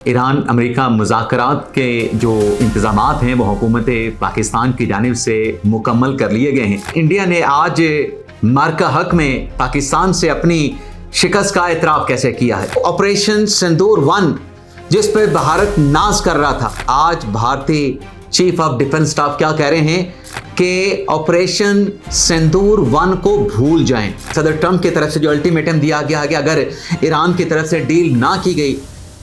Iran America मुज़ाकरात के जो इंतज़ामात हैं वो हुकूमत पाकिस्तान की जानिब से मुकम्मल कर लिए गए हैं। इंडिया ने आज मार्का हक में पाकिस्तान से अपनी शिकस्त का एतराफ़ कैसे किया है। ऑपरेशन सिंदूर 1 जिस पर भारत नाज कर रहा था, आज भारतीय चीफ ऑफ डिफेंस स्टाफ क्या कह रहे हैं कि ऑपरेशन सिंदूर 1 को भूल जाएं। सदर ट्रंप की तरफ से जो अल्टीमेटम दिया गया है कि अगर ईरान की तरफ से डील ना की गई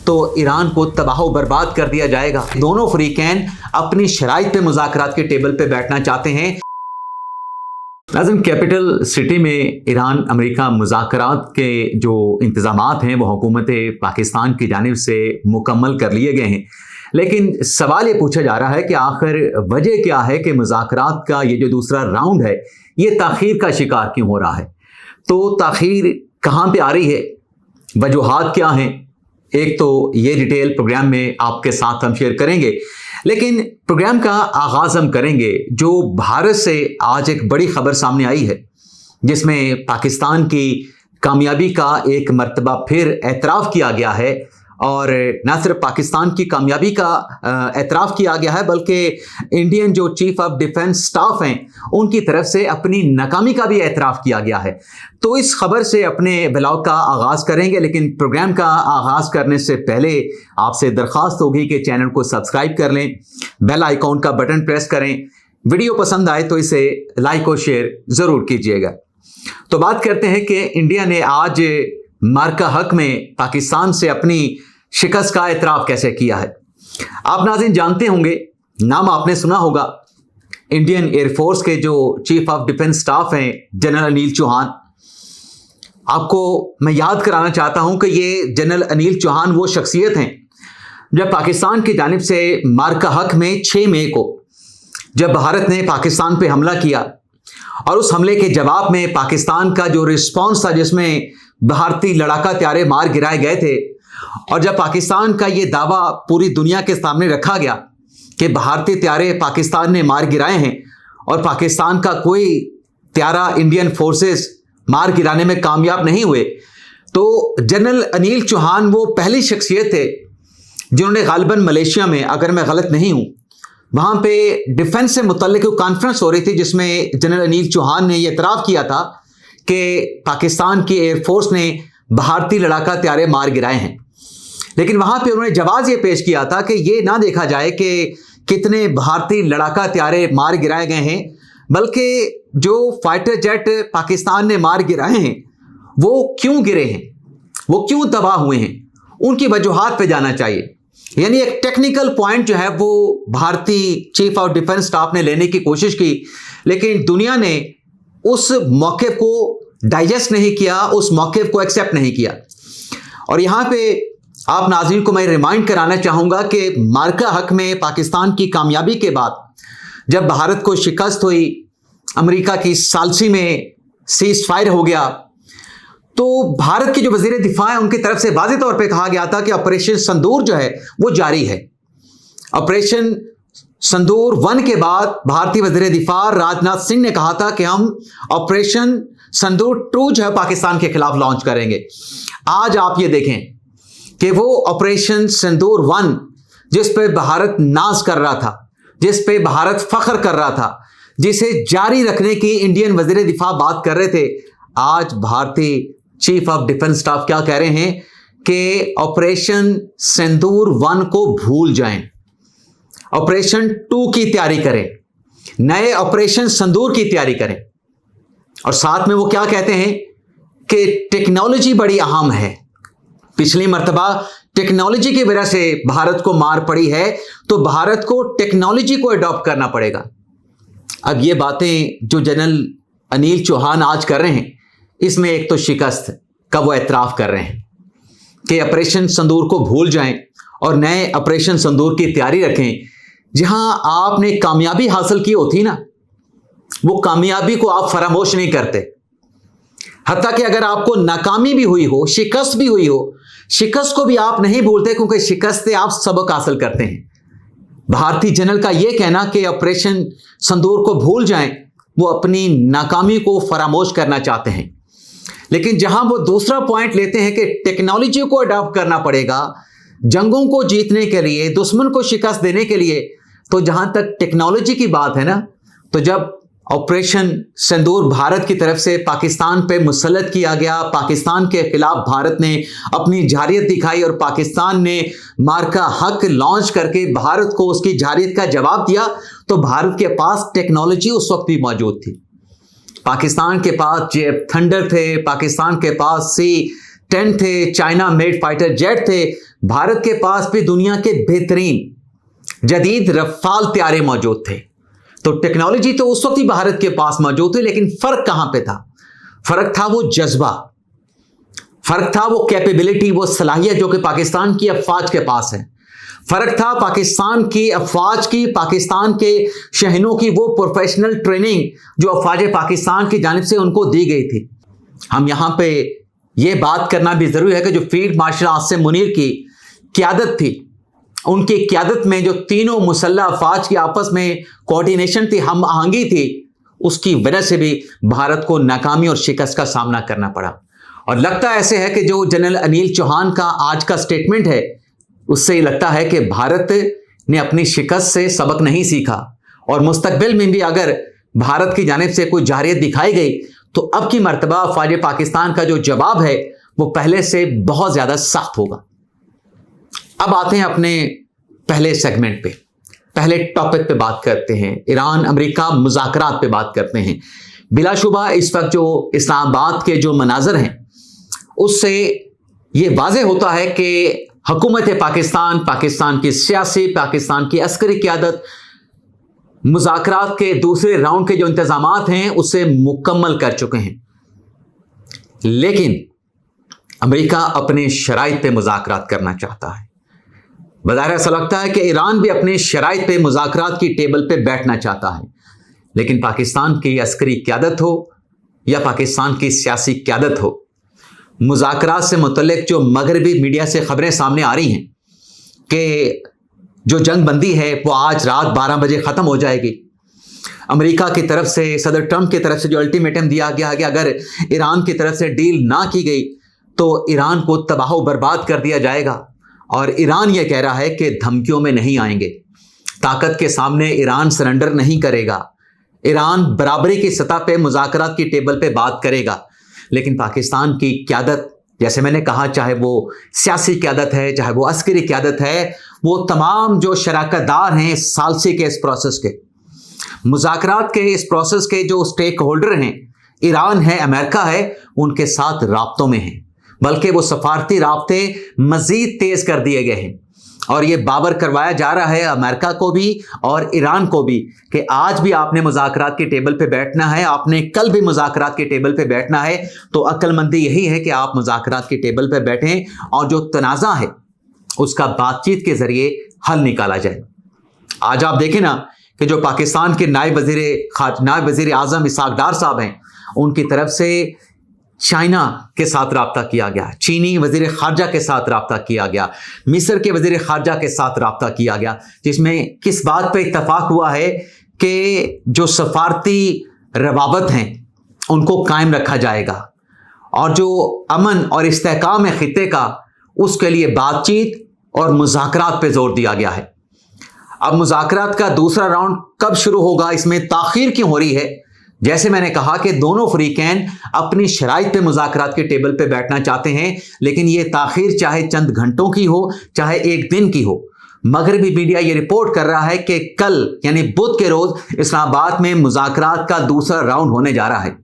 तो ईरान को तबाह बर्बाद कर दिया जाएगा। दोनों फरीकैन अपनी शराइत पे मुज़ाकरात के टेबल पे बैठना चाहते हैं। नाज़रीन, कैपिटल सिटी में ईरान अमेरिका मुज़ाकरात के जो इंतज़ामात हैं वो हुकूमत पाकिस्तान की जानिब से मुकम्मल कर लिए गए हैं, लेकिन सवाल ये पूछा जा रहा है कि आखिर वजह क्या है कि मुज़ाकरात का ये जो दूसरा राउंड है ये ताख़ीर का शिकार क्यों हो रहा है। तो ताख़ीर कहाँ पे आ रही है, वजूहात क्या हैं, एक तो ये डिटेल प्रोग्राम में आपके साथ हम शेयर करेंगे, लेकिन प्रोग्राम का आगाज़ हम करेंगे जो भारत से आज एक बड़ी खबर सामने आई है, जिसमें पाकिस्तान की कामयाबी का एक मर्तबा फिर एतराफ़ किया गया है। और न सिर्फ पाकिस्तान की कामयाबी का एतराफ़ किया गया है, बल्कि इंडियन जो चीफ ऑफ डिफेंस स्टाफ हैं उनकी तरफ से अपनी नाकामी का भी एतराफ़ किया गया है। तो इस खबर से अपने ब्लॉग का आगाज़ करेंगे, लेकिन प्रोग्राम का आगाज़ करने से पहले आपसे दरख्वास्त होगी कि चैनल को सब्सक्राइब कर लें, बेल आइकॉन का बटन प्रेस करें, वीडियो पसंद आए तो इसे लाइक और शेयर ज़रूर कीजिएगा। तो बात करते हैं कि इंडिया ने आज मार्का हक में पाकिस्तान से अपनी शिकस्त का एतराफ़ कैसे किया है। आप नाज़रीन जानते होंगे, नाम आपने सुना होगा, इंडियन एयरफोर्स के जो चीफ ऑफ डिफेंस स्टाफ हैं जनरल अनिल चौहान। आपको मैं याद कराना चाहता हूं कि ये जनरल अनिल चौहान वो शख्सियत हैं जब पाकिस्तान की जानिब से मार्का हक में 6 मई को जब भारत ने पाकिस्तान पे हमला किया और उस हमले के जवाब में पाकिस्तान का जो रिस्पॉन्स था जिसमें भारतीय लड़ाका त्यारे मार गिराए गए थे, और जब पाकिस्तान का ये दावा पूरी दुनिया के सामने रखा गया कि भारतीय त्यारे पाकिस्तान ने मार गिराए हैं और पाकिस्तान का कोई त्यारा इंडियन फोर्सेस मार गिराने में कामयाब नहीं हुए, तो जनरल अनिल चौहान वो पहली शख्सियत थे जिन्होंने गालिबन मलेशिया में, अगर मैं गलत नहीं हूँ, वहाँ पे डिफेंस से मुतल्लिक कॉन्फ्रेंस हो रही थी जिसमें जनरल अनिल चौहान ने यह एतराफ़ किया था कि पाकिस्तान की एयरफोर्स ने भारतीय लड़ाका त्यारे मार गिराए हैं। लेकिन वहाँ पे उन्होंने जवाब ये पेश किया था कि ये ना देखा जाए कि कितने भारतीय लड़ाका त्यारे मार गिराए गए हैं, बल्कि जो फाइटर जेट पाकिस्तान ने मार गिराए हैं वो क्यों गिरे हैं, वो क्यों तबाह हुए हैं, उनकी वजूहात पे जाना चाहिए। यानी एक टेक्निकल पॉइंट जो है वो भारतीय चीफ ऑफ डिफेंस स्टाफ ने लेने की कोशिश की, लेकिन दुनिया ने उस मौके को डाइजेस्ट नहीं किया, उस मौके को एक्सेप्ट नहीं किया। और यहाँ पे आप नाज़रीन को मैं रिमाइंड कराना चाहूँगा कि मार्का हक में पाकिस्तान की कामयाबी के बाद जब भारत को शिकस्त हुई, अमेरिका की सालसी में सीज फायर हो गया, तो भारत के जो वज़ीर दिफा है उनकी तरफ से वाज़ेह तौर पे कहा गया था कि ऑपरेशन सिंदूर जो है वो जारी है। ऑपरेशन सिंदूर 1 के बाद भारतीय वज़ीर दिफा राजनाथ सिंह ने कहा था कि हम ऑपरेशन सिंदूर 2 जो है पाकिस्तान के खिलाफ लॉन्च करेंगे। आज आप ये देखें कि वो ऑपरेशन सिंदूर 1 जिस पे भारत नाज कर रहा था, जिस पे भारत फख्र कर रहा था, जिसे जारी रखने की इंडियन वज़ीर दिफा बात कर रहे थे, आज भारतीय चीफ ऑफ डिफेंस स्टाफ क्या कह रहे हैं कि ऑपरेशन सिंदूर 1 को भूल जाएं, ऑपरेशन 2 की तैयारी करें, नए ऑपरेशन सिंदूर की तैयारी करें। और साथ में वो क्या कहते हैं कि टेक्नोलॉजी बड़ी अहम है। पिछली मर्तबा टेक्नोलॉजी की वजह से भारत को मार पड़ी है, तो भारत को टेक्नोलॉजी को अडॉप्ट करना पड़ेगा। अब ये बातें जो जनरल अनिल चौहान आज कर रहे हैं, इसमें एक तो शिकस्त का वो एतराफ़ कर रहे हैं कि ऑपरेशन सिंदूर को भूल जाएं और नए ऑपरेशन सिंदूर की तैयारी रखें। जहां आपने कामयाबी हासिल की होती ना, वो कामयाबी को आप फरामोश नहीं करते। हत्ता कि अगर आपको नाकामी भी हुई हो, शिकस्त भी हुई हो, शिकस्त को भी आप नहीं भूलते, क्योंकि शिकस्त से आप सबक हासिल करते हैं। भारतीय जनरल का यह कहना कि ऑपरेशन सिंदूर को भूल जाएं, वो अपनी नाकामी को फरामोश करना चाहते हैं। लेकिन जहां वो दूसरा पॉइंट लेते हैं कि टेक्नोलॉजी को अडॉप्ट करना पड़ेगा, जंगों को जीतने के लिए, दुश्मन को शिकस्त देने के लिए, तो जहां तक टेक्नोलॉजी की बात है ना, तो जब ऑपरेशन सिंदूर भारत की तरफ से पाकिस्तान पे मुसल्लत किया गया, पाकिस्तान के खिलाफ भारत ने अपनी जारियत दिखाई और पाकिस्तान ने मार्का हक लॉन्च करके भारत को उसकी जारियत का जवाब दिया, तो भारत के पास टेक्नोलॉजी उस वक्त भी मौजूद थी। पाकिस्तान के पास जेफ थंडर थे, पाकिस्तान के पास C-10 थे, चाइना मेड फाइटर जेट थे, भारत के पास भी दुनिया के बेहतरीन जदीद रफाल त्यारे मौजूद थे। तो टेक्नोलॉजी तो उस वक्त ही भारत के पास मौजूद थी, लेकिन फर्क कहां पे था? फर्क था वो जज्बा, फर्क था वो कैपेबिलिटी, वो सलाहियत जो कि पाकिस्तान की अफवाज के पास है। फर्क था पाकिस्तान की अफवाज की, पाकिस्तान के शहनों की वो प्रोफेशनल ट्रेनिंग जो अफवाज पाकिस्तान की जानिब से उनको दी गई थी। हम यहां पे ये बात करना भी जरूरी है कि जो फील्ड मार्शल आसिम मुनीर की क़यादत थी, उनकी क़यादत में जो तीनों मुसल्लह अफवाज की आपस में कोऑर्डिनेशन थी, हम आहंगी थी, उसकी वजह से भी भारत को नाकामी और शिकस्त का सामना करना पड़ा। और लगता ऐसे है कि जो जनरल अनिल चौहान का आज का स्टेटमेंट है, उससे ही लगता है कि भारत ने अपनी शिकस्त से सबक नहीं सीखा और मुस्तकबिल में भी अगर भारत की जानिब से कोई जारियत दिखाई गई तो अब की मर्तबा अफवाज पाकिस्तान का जो जवाब है वो पहले से बहुत ज़्यादा सख्त होगा। अब आते हैं अपने पहले सेगमेंट पे, पहले टॉपिक पे बात करते हैं, ईरान अमेरिका मुज़ाकरात पे बात करते हैं। बिलाशुबा इस वक्त जो इस्लामाबाद के जो मनाजर हैं उससे ये वाज़ेह होता है कि हुकूमत पाकिस्तान, पाकिस्तान की सियासी, पाकिस्तान की अस्करी क़यादत मुज़ाकरात के दूसरे राउंड के जो इंतज़ामात हैं उसे मुकम्मल कर चुके हैं। लेकिन अमेरिका अपने शराइत पे मुज़ाकरात करना चाहता है। बज़ाहिर ऐसा लगता है कि ईरान भी अपने शराइत पे मुज़ाकरात की टेबल पे बैठना चाहता है, लेकिन पाकिस्तान की अस्करी क़यादत हो या पाकिस्तान की सियासी क़यादत हो, मुज़ाकरात से मुतल्लिक जो मगरबी मीडिया से खबरें सामने आ रही हैं कि जो जंग बंदी है वो आज रात 12 बजे ख़त्म हो जाएगी। अमेरिका की तरफ से, सदर ट्रंप की तरफ से जो अल्टीमेटम दिया गया कि अगर ईरान की तरफ से डील ना की गई तो ईरान को तबाह व बर्बाद कर दिया जाएगा। और ईरान ये कह रहा है कि धमकियों में नहीं आएंगे, ताकत के सामने ईरान सरेंडर नहीं करेगा, ईरान बराबरी की सतह पे मुज़ाकरात की टेबल पे बात करेगा। लेकिन पाकिस्तान की क़यादत, जैसे मैंने कहा, चाहे वो सियासी क़यादत है, चाहे वो अस्करी क़यादत है, वो तमाम जो शराकतदार हैं इस सालसी के इस प्रोसेस के, मुज़ाकरात के इस प्रोसेस के जो स्टेक होल्डर हैं, ईरान है, अमेरिका है, उनके साथ राब्तों में हैं। बल्कि वो सफारती राब्ते मज़ीद तेज़ कर दिए गए हैं और ये बावर करवाया जा रहा है अमेरिका को भी और ईरान को भी कि आज भी आपने मुज़ाकरात की टेबल पे बैठना है, आपने कल भी मुज़ाकरात की टेबल पे बैठना है। तो अक्लमंदी यही है कि आप मुज़ाकरात की टेबल पे बैठें और जो तनाज़ा है उसका बातचीत के ज़रिए हल निकाला जाए। आज आप देखें ना कि जो पाकिस्तान के नायब वज़ीर आज़म इसहाक डार साहब हैं, उनकी तरफ से चाइना के साथ रब्ता किया गया, चीनी वज़ीर ख़ारजा के साथ रब्ता किया गया, मिस्र के वज़ीर ख़ारजा के साथ रब्ता किया गया, जिसमें किस बात पे इत्तफाक हुआ है कि जो सफारती रवाबत हैं उनको कायम रखा जाएगा और जो अमन और इस्तेहकाम ख़ित्ते का, उसके लिए बातचीत और मुज़ाकरात पे जोर दिया गया है। अब मुज़ाकरात का दूसरा राउंड कब शुरू होगा, इसमें ताख़ीर क्यों हो रही है? जैसे मैंने कहा कि दोनों फ़रीक़ैन अपनी शराइत पे मुज़ाकरात के टेबल पे बैठना चाहते हैं, लेकिन ये ताख़ीर चाहे चंद घंटों की हो, चाहे एक दिन की हो। मगरबी मीडिया ये रिपोर्ट कर रहा है कि कल यानी बुध के रोज़ इस्लामाबाद में मुज़ाकरात का दूसरा राउंड होने जा रहा है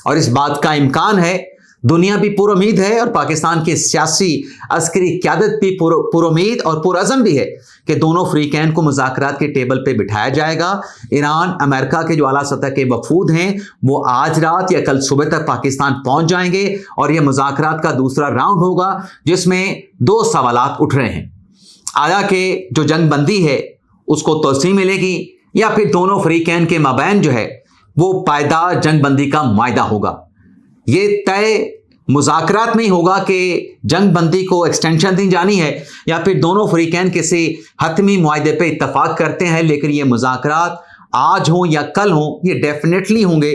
और इस बात का इम्कान है, दुनिया भी पुरुमीद है और पाकिस्तान की सियासी अस्करी क़यादत भी पुरुमीद और पुरअज़म भी है कि दोनों फ़रीक़ैन को मुज़ाकरात के टेबल पे बिठाया जाएगा। ईरान, अमेरिका के जो आला सतह के वफूद हैं वो आज रात या कल सुबह तक पाकिस्तान पहुंच जाएंगे और यह मुज़ाकरात का दूसरा राउंड होगा, जिसमें दो सवालात उठ रहे हैं। आया कि जो जंग बंदी है उसको तोसी मिलेगी या फिर दोनों फ़रीक़ैन के माबैन जो है वो पायदार जंग बंदी का मायदा होगा। ये तय मुज़ाकरात नहीं होगा कि जंग बंदी को एक्सटेंशन दी जानी है या फिर दोनों फ़रीक़ैन किसी हतमी मुआहदे पे इत्तफाक करते हैं, लेकिन ये मुज़ाकरात आज हों या कल हों, ये डेफिनेटली होंगे।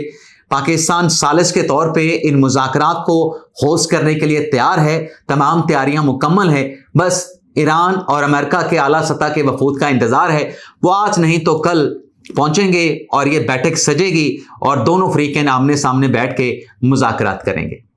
पाकिस्तान सालिस के तौर पे इन मुज़ाकरात को होस्ट करने के लिए तैयार है, तमाम तैयारियां मुकम्मल हैं, बस ایران اور امریکہ کے اعلیٰ سطح کے وفود کا انتظار ہے، وہ آج نہیں تو کل پہنچیں گے اور یہ بیٹھک سجے گی اور دونوں فریقین آمنے سامنے بیٹھ کے مذاکرات کریں گے۔